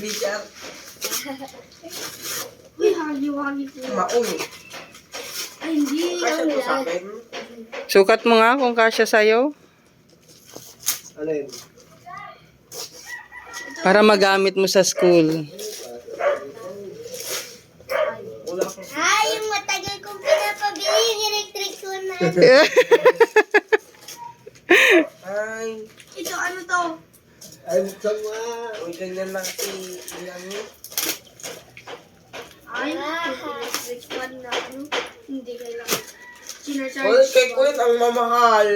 Bichar. Uy, hagi-wagi ko. Maong. Ay, hindi. Kasi Ang to sa lahat. akin. Sukat mo nga kung kasya sa'yo. Alin? Para magamit mo sa school. Wala ko. Ay, yung matagal kong pinapabili yung electric ko na. Ay. Ito, ano to? Ay, buksan mo Uy, ganyan lang si Ilang yun. Ay, electric fan na ano. Hindi kailangan. Sinacharge Uy, kay ko. Kulit ang mamahal.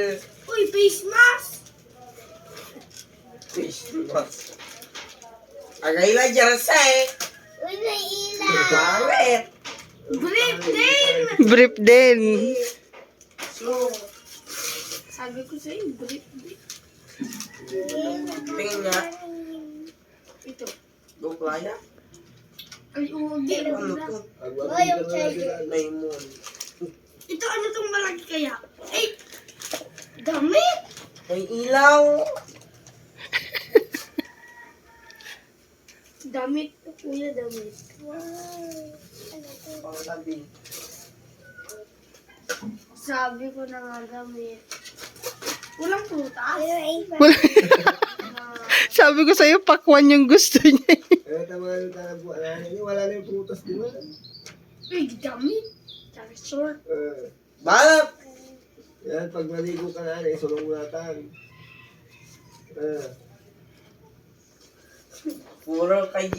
Uy, face mask! Fish mas. Agay lang jersey. Uy, may ilaw! Bakit? Grip din! Brief din. So, Sabi ko sa'yo, grip din. tingin nga. Ito. Buklaya. Ay, hindi. Ano to? Agwagin ka na sila. Lemon. Ito, ano tong malaki kaya? Ay! Damit! May ilaw. Damit to, kuya, damit. Pangsabi. Sabi ko na nga damit. Walang prutas. Sabi ko sa'yo, pakwan yung gusto niya. Eh, tama yung talabuan na yun. Wala na yung prutas din. Uy, damit. Tsaka short. Balap. Yan, pag maligo ka na, sulong-ulatan. Puro kay